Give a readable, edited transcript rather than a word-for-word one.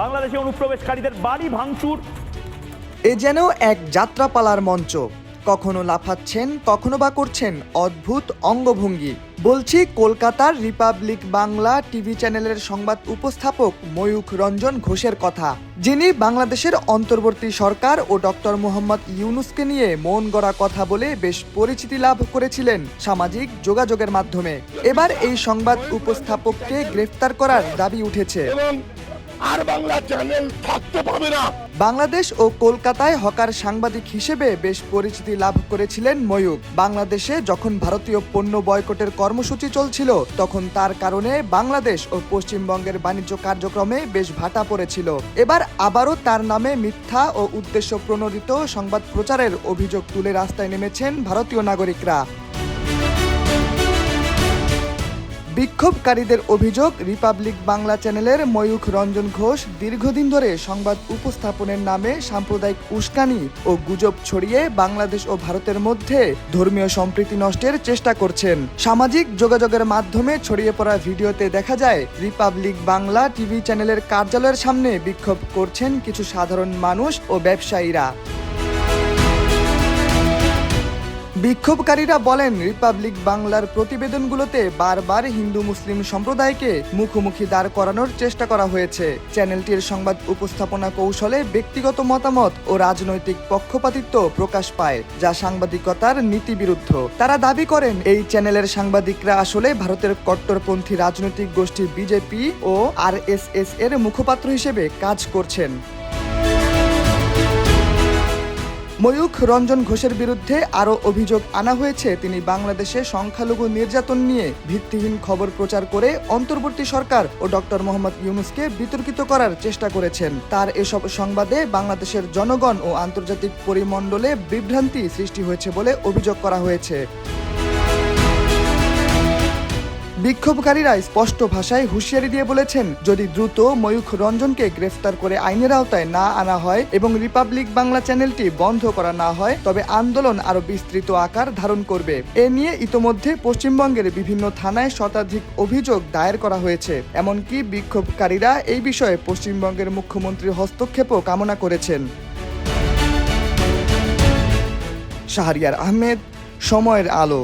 বাংলাদেশে অনুপ্রবেশকারীদের বাড়ি ভাঙচুর। এ যেন এক যাত্রাপালার মঞ্চ। কখনো লাফাচ্ছেন, কখনো বা করছেন অদ্ভুত অঙ্গভঙ্গি। বলছি কলকাতার রিপাবলিক বাংলা টিভি চ্যানেলের সংবাদ উপস্থাপক ময়ূখ রঞ্জন ঘোষের কথা, যিনি বাংলাদেশের অন্তর্বর্তী সরকার ও ডক্টর মোহাম্মদ ইউনূসকে নিয়ে মন গড়া কথা বলে বেশ পরিচিতি লাভ করেছিলেন সামাজিক যোগাযোগের মাধ্যমে। এবার এই সংবাদ উপস্থাপককে গ্রেফতার করার দাবি উঠেছে। আর বাংলা চ্যানেল থাকতে পাবে না। বাংলাদেশ ও কলকাতায় হকার সাংবাদিক হিসেবে বেশ পরিচিতি লাভ করেছিলেন ময়ূখ। বাংলাদেশে যখন ভারতীয় পণ্য বয়কটের কর্মসূচি চলছিল, তখন তার কারণে বাংলাদেশ ও পশ্চিমবঙ্গের বাণিজ্য কার্যক্রমে বেশ ভাটা পড়েছিল। এবার আবারও তার নামে মিথ্যা ও উদ্দেশ্য প্রণোদিত সংবাদ প্রচারের অভিযোগ তুলে রাস্তায় নেমেছেন ভারতীয় নাগরিকরা। বিক্ষোভকারীদের অভিযোগ, রিপাবলিক বাংলা চ্যানেলের ময়ূখ রঞ্জন ঘোষ দীর্ঘদিন ধরে সংবাদ উপস্থাপনের নামে সাম্প্রদায়িক উস্কানি ও গুজব ছড়িয়ে বাংলাদেশ ও ভারতের মধ্যে ধর্মীয় সম্প্রীতি নষ্টের চেষ্টা করছেন। সামাজিক যোগাযোগের মাধ্যমে ছড়িয়ে পড়া ভিডিওতে দেখা যায় রিপাবলিক বাংলা টিভি চ্যানেলের কার্যালয়ের সামনে বিক্ষোভ করছেন কিছু সাধারণ মানুষ ও ব্যবসায়ীরা। বিক্ষোভকারীরা বলেন, রিপাবলিক বাংলার প্রতিবেদনগুলোতে বারবার হিন্দু মুসলিম সম্প্রদায়কে মুখোমুখি দাঁড় করানোর চেষ্টা করা হয়েছে। চ্যানেলটির সংবাদ উপস্থাপনা কৌশলে ব্যক্তিগত মতামত ও রাজনৈতিক পক্ষপাতিত্ব প্রকাশ পায়, যা সাংবাদিকতার নীতিবিরুদ্ধ। তারা দাবি করেন, এই চ্যানেলের সাংবাদিকরা আসলে ভারতের কট্টরপন্থী রাজনৈতিক গোষ্ঠী বিজেপি ও আরএসএস এর মুখপাত্র হিসেবে কাজ করছেন। ময়ূখ রঞ্জন ঘোষের বিরুদ্ধে আরও অভিযোগ আনা হয়েছে, তিনি বাংলাদেশে সংখ্যালঘু নির্যাতন নিয়ে ভিত্তিহীন খবর প্রচার করে অন্তর্বর্তী সরকার ও ডক্টর মোহাম্মদ ইউনূসকে বিতর্কিত করার চেষ্টা করেছেন। তার এসব সংবাদে বাংলাদেশের জনগণ ও আন্তর্জাতিক পরিমণ্ডলে বিভ্রান্তি সৃষ্টি হয়েছে বলে অভিযোগ করা হয়েছে। বিক্ষোভকারীরা স্পষ্ট ভাষায় হুঁশিয়ারি দিয়ে বলেছেন, যদি দ্রুত ময়ূখ রঞ্জনকে গ্রেফতার করে আইনের আওতায় না আনা হয় এবং রিপাবলিক বাংলা চ্যানেলটি বন্ধ করা না হয়, তবে আন্দোলন আরও বিস্তৃত আকার ধারণ করবে। এ নিয়ে ইতোমধ্যে পশ্চিমবঙ্গের বিভিন্ন থানায় শতাধিক অভিযোগ দায়ের করা হয়েছে। এমনকি বিক্ষোভকারীরা এই বিষয়ে পশ্চিমবঙ্গের মুখ্যমন্ত্রীর হস্তক্ষেপও কামনা করেছেন। শাহরিয়ার আহমেদ, সময়ের আলো।